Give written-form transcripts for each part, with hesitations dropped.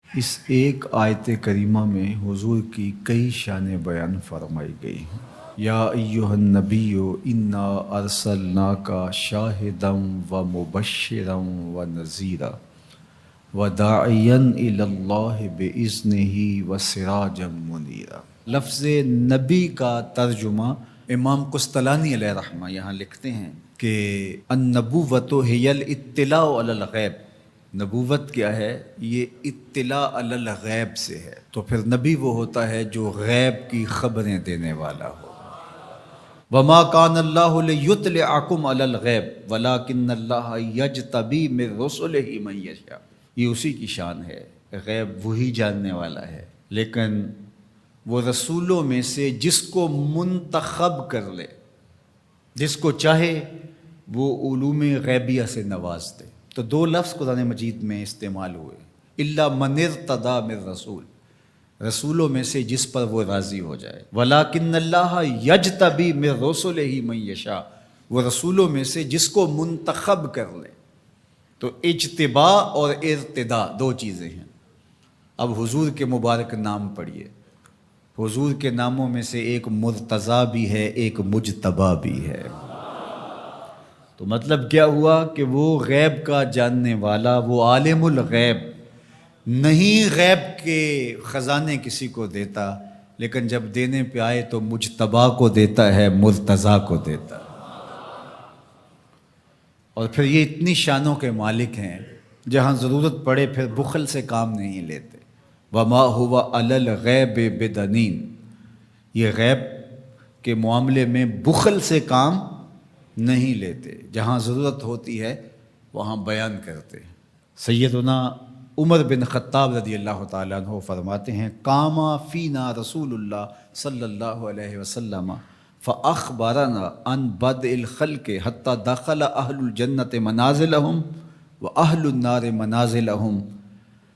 اس ایک آیت کریمہ میں حضور کی کئی شانیں بیان فرمائی گئی ہیں۔ یا ایہا النبی انا ارسلناک شاہدا و مبشرا و نذیرا وداعیا الی اللہ باذنہ وسراجا منیرا۔ لفظ نبی کا ترجمہ امام قسطلانی علیہ رحمہ یہاں لکھتے ہیں کہ النبوۃ ہی الاطلاع علی الغیب۔ نبوت کیا ہے؟ یہ اطلاع علی الغیب سے ہے۔ تو پھر نبی وہ ہوتا ہے جو غیب کی خبریں دینے والا ہو۔ وما کان اللہ لیطلعکم علی الغیب ولکن اللہ یجتبی من رسلہ من یشاء۔ یہ اسی کی شان ہے، غیب وہی جاننے والا ہے، لیکن وہ رسولوں میں سے جس کو منتخب کر لے، جس کو چاہے وہ علوم غیبیہ سے نواز دے۔ تو دو لفظ قرآن مجید میں استعمال ہوئے، الا من ارتضی من رسول، رسولوں میں سے جس پر وہ راضی ہو جائے، ولیکن اللہ یجتبی من رسلہ من یشاء، وہ رسولوں میں سے جس کو منتخب کر لے۔ تو اجتباء اور ارتداء دو چیزیں ہیں۔ اب حضور کے مبارک نام پڑھیے، حضور کے ناموں میں سے ایک مرتضیٰ بھی ہے، ایک مجتبیٰ بھی ہے۔ تو مطلب کیا ہوا کہ وہ غیب کا جاننے والا، وہ عالم الغیب نہیں، غیب کے خزانے کسی کو دیتا، لیکن جب دینے پہ آئے تو مجتبیٰ کو دیتا ہے، مرتضیٰ کو دیتا ہے۔ اور پھر یہ اتنی شانوں کے مالک ہیں، جہاں ضرورت پڑے پھر بخل سے کام نہیں لیتے۔ وما ہوا علی الغیب بدنین، یہ غیب کے معاملے میں بخل سے کام نہیں لیتے، جہاں ضرورت ہوتی ہے وہاں بیان کرتے ہیں۔ سیدنا عمر بن خطاب رضی اللہ تعالیٰ عنہ فرماتے ہیں، قام فینا رسول اللہ صلی اللہ علیہ وسلم فاخبرنا عن بدء الخلق حتی دخل اہل الجنت منازلہم واہل النار منازلہم،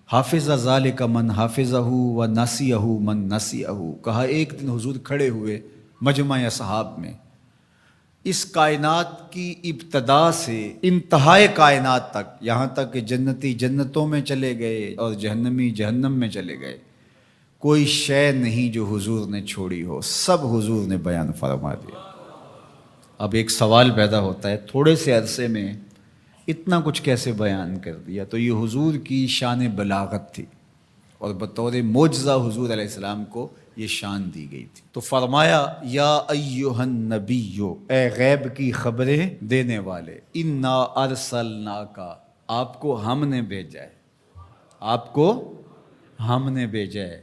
حافظ ذالک من حافظہ و نسیہ من نسیہ۔ کہا ایک دن حضور کھڑے ہوئے مجمع اصحاب میں، اس کائنات کی ابتدا سے انتہائے کائنات تک، یہاں تک کہ جنتی جنتوں میں چلے گئے اور جہنمی جہنم میں چلے گئے، کوئی شے نہیں جو حضور نے چھوڑی ہو، سب حضور نے بیان فرما دیا۔ اب ایک سوال پیدا ہوتا ہے، تھوڑے سے عرصے میں اتنا کچھ کیسے بیان کر دیا؟ تو یہ حضور کی شان بلاغت تھی، اور بطور معجزہ حضور علیہ السلام کو یہ شان دی گئی تھی۔ تو فرمایا، یا ایہا النبی، اے غیب کی خبریں دینے والے، انا ارسلناک، آپ کو ہم نے بھیجا ہے، آپ کو ہم نے بھیجا ہے۔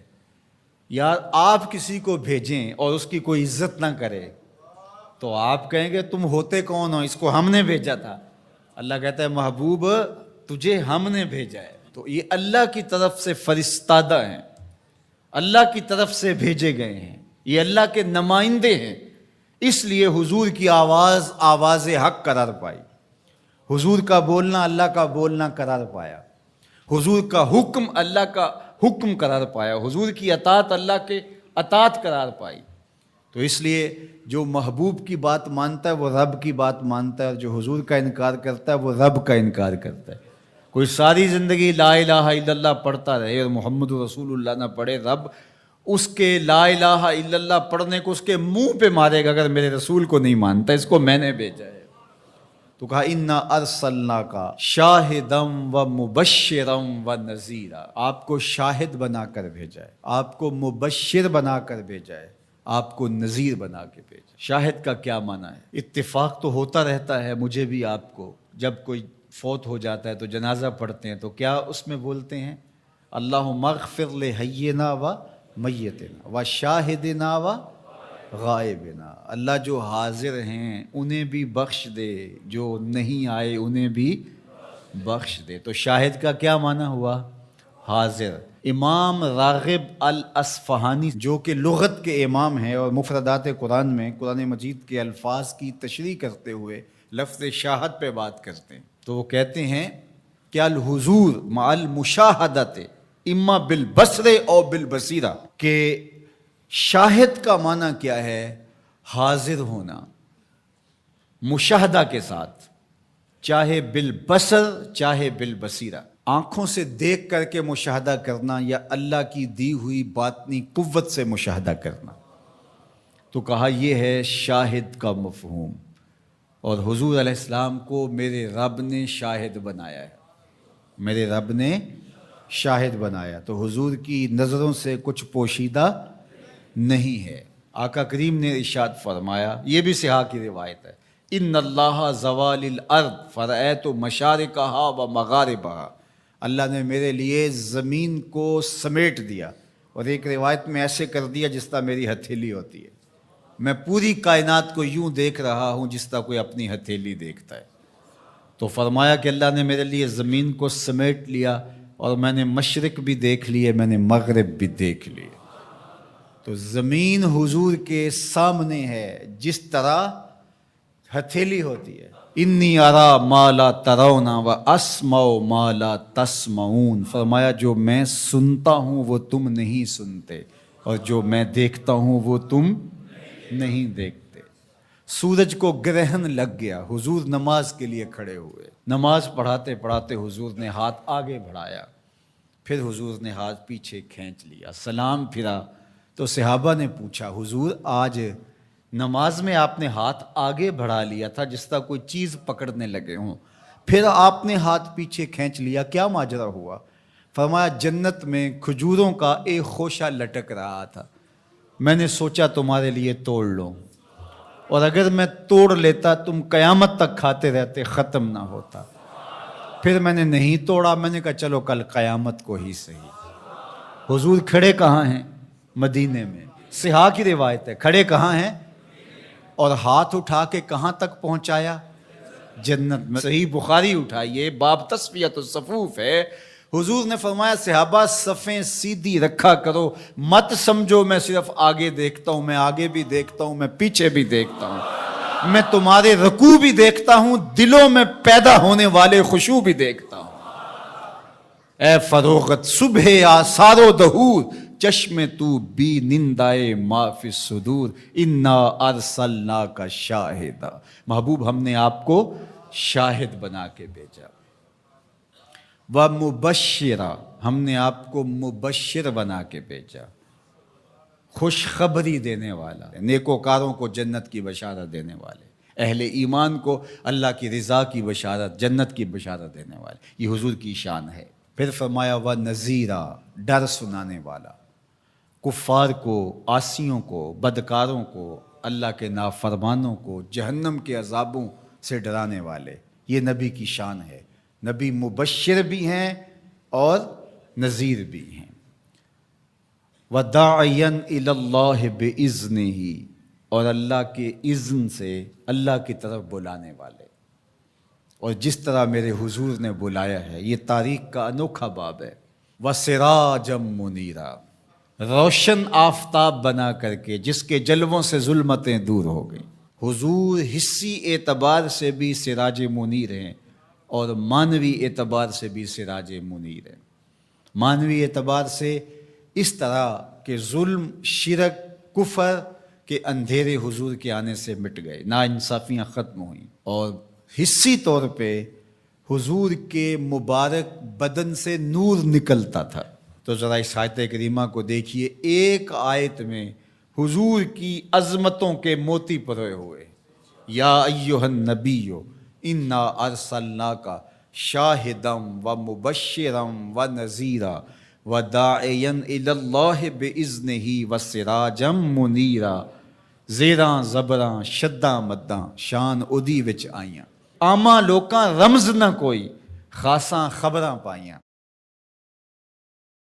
یار آپ کسی کو بھیجیں اور اس کی کوئی عزت نہ کرے تو آپ کہیں گے تم ہوتے کون ہو، اس کو ہم نے بھیجا تھا۔ اللہ کہتا ہے محبوب تجھے ہم نے بھیجا ہے۔ تو یہ اللہ کی طرف سے فرستادہ ہیں، اللہ کی طرف سے بھیجے گئے ہیں، یہ اللہ کے نمائندے ہیں، اس لیے حضور کی آواز آواز حق قرار پائی، حضور کا بولنا اللہ کا بولنا قرار پایا، حضور کا حکم اللہ کا حکم قرار پایا، حضور کی اطاعت اللہ کے اطاعت قرار پائی۔ تو اس لیے جو محبوب کی بات مانتا ہے وہ رب کی بات مانتا ہے، اور جو حضور کا انکار کرتا ہے وہ رب کا انکار کرتا ہے۔ کوئی ساری زندگی لا الہ الا اللہ پڑھتا رہے اور محمد رسول اللہ نہ پڑھے، رب اس کے لا الہ الا اللہ پڑھنے کو اس کے منہ پہ مارے گا، اگر میرے رسول کو نہیں مانتا، اس کو میں نے بھیجا ہے۔ تو کہا انا ارسلناک شاہدا و مبشرا و نذیرا، آپ کو شاہد بنا کر بھیجا ہے، آپ کو مبشر بنا کر بھیجا ہے، آپ کو نذیر بنا کے بھیجا۔ شاہد کا کیا معنی ہے؟ اتفاق تو ہوتا رہتا ہے مجھے بھی آپ کو، جب کوئی فوت ہو جاتا ہے تو جنازہ پڑھتے ہیں تو کیا اس میں بولتے ہیں اللہم اغفر لحینا و میتنا و شاہدنا و غائبنا، اللہ جو حاضر ہیں انہیں بھی بخش دے، جو نہیں آئے انہیں بھی بخش دے۔ تو شاہد کا کیا معنی ہوا؟ حاضر۔ امام راغب الاصفہانی جو کہ لغت کے امام ہیں اور مفردات قرآن میں قرآن مجید کے الفاظ کی تشریح کرتے ہوئے لفظ شاہد پہ بات کرتے ہیں، تو وہ کہتے ہیں کہ الحضور مع المشاہدت اما بالبصر او بالبصیرہ، کہ شاہد کا معنی کیا ہے؟ حاضر ہونا مشاہدہ کے ساتھ، چاہے بالبصر چاہے بالبصیرہ، آنکھوں سے دیکھ کر کے مشاہدہ کرنا یا اللہ کی دی ہوئی باطنی قوت سے مشاہدہ کرنا؟ تو کہا یہ ہے شاہد کا مفہوم، اور حضور علیہ السلام کو میرے رب نے شاہد بنایا ہے، میرے رب نے شاہد بنایا، تو حضور کی نظروں سے کچھ پوشیدہ نہیں ہے۔ آقا کریم نے ارشاد فرمایا، یہ بھی صحاح کی روایت ہے، ان اللہ زوال الارض فرأیت مشارقہا و مغاربہا، اللہ نے میرے لیے زمین کو سمیٹ دیا، اور ایک روایت میں ایسے کر دیا جس طرح میری ہتھیلی ہوتی ہے، میں پوری کائنات کو یوں دیکھ رہا ہوں جس طرح کوئی اپنی ہتھیلی دیکھتا ہے۔ تو فرمایا کہ اللہ نے میرے لیے زمین کو سمیٹ لیا، اور میں نے مشرق بھی دیکھ لیے، میں نے مغرب بھی دیکھ لیے۔ تو زمین حضور کے سامنے ہے جس طرح ہتھیلی ہوتی ہے۔ انی ارا ما لا ترون و اسمع ما لا تسمعون، فرمایا جو میں سنتا ہوں وہ تم نہیں سنتے، اور جو میں دیکھتا ہوں وہ تم نہیں دیکھتے۔ سورج کو گرہن لگ گیا، حضور نماز کے لیے کھڑے ہوئے، نماز پڑھاتے پڑھاتے حضور نے ہاتھ آگے بڑھایا، پھر حضور نے ہاتھ پیچھے کھینچ لیا، سلام پھرا تو صحابہ نے پوچھا حضور آج نماز میں آپ نے ہاتھ آگے بڑھا لیا تھا جس طرح کوئی چیز پکڑنے لگے ہوں، پھر آپ نے ہاتھ پیچھے کھینچ لیا، کیا ماجرا ہوا؟ فرمایا جنت میں کھجوروں کا ایک خوشہ لٹک رہا تھا، میں نے سوچا تمہارے لیے توڑ لوں، اور اگر میں توڑ لیتا تم قیامت تک کھاتے رہتے، ختم نہ ہوتا، پھر میں نے نہیں توڑا، میں نے کہا چلو کل قیامت کو ہی صحیح۔ حضور کھڑے کہاں ہیں؟ مدینے میں، صحاح کی روایت ہے، کھڑے کہاں ہیں؟ اور ہاتھ اٹھا کے کہاں تک پہنچایا؟ جنت میں۔ صحیح بخاری اٹھائیے، باب تصفیۃ الصفوف ہے، حضور نے فرمایا صحابہ صفیں سیدھی رکھا کرو، مت سمجھو میں صرف آگے دیکھتا ہوں، میں آگے بھی دیکھتا ہوں، میں پیچھے بھی دیکھتا ہوں، میں تمہارے رکوع بھی دیکھتا ہوں، دلوں میں پیدا ہونے والے خشوع بھی دیکھتا ہوں۔ اے فروغت صبح آثار و دہور، چشم تو بی نندائے ما فی الصدور، انا ارسلناک شاہدا، محبوب ہم نے آپ کو شاہد بنا کے بھیجا، و مبشرا، ہم نے آپ کو مبشر بنا کے بھیجا، خوشخبری دینے والا، نیکوکاروں کو جنت کی بشارت دینے والے، اہل ایمان کو اللہ کی رضا کی بشارت، جنت کی بشارت دینے والے، یہ حضور کی شان ہے۔ پھر فرمایا و نذیرا، ڈر سنانے والا، کفار کو، عاصیوں کو، بدکاروں کو، اللہ کے نافرمانوں کو جہنم کے عذابوں سے ڈرانے والے، یہ نبی کی شان ہے۔ نبی مبشر بھی ہیں اور نذیر بھی ہیں۔ وَدَاعِيًا إِلَى اللَّهِ بِإِذْنِهِ، اور اللہ کے اذن سے اللہ کی طرف بلانے والے، اور جس طرح میرے حضور نے بلایا ہے، یہ تاریخ کا انوکھا باب ہے۔ وَسِرَاجًا مُنِيرًا، روشن آفتاب بنا کر کے جس کے جلووں سے ظلمتیں دور ہو گئیں۔ حضور حصی اعتبار سے بھی سراج منیر ہیں، اور معنوی اعتبار سے بھی سراج منیر ہیں۔ معنوی اعتبار سے اس طرح کہ ظلم، شرک، کفر کے اندھیرے حضور کے آنے سے مٹ گئے، ناانصافیاں ختم ہوئیں، اور حصی طور پہ حضور کے مبارک بدن سے نور نکلتا تھا۔ تو ذرا اس آیت کریمہ کو دیکھیے، ایک آیت میں حضور کی عظمتوں کے موتی پروئے ہوئے۔ یا ایھا النبی انا ارسلناک شاہدا و مبشرا و نذیرا و داعیا الی اللہ باذنہ و سراجا منیرا، زیراں زبراں شداں مداں شان اودی وچ آئیاں، عاماں لوکاں رمز نہ کوئی، خاصاں خبراں پائیاں۔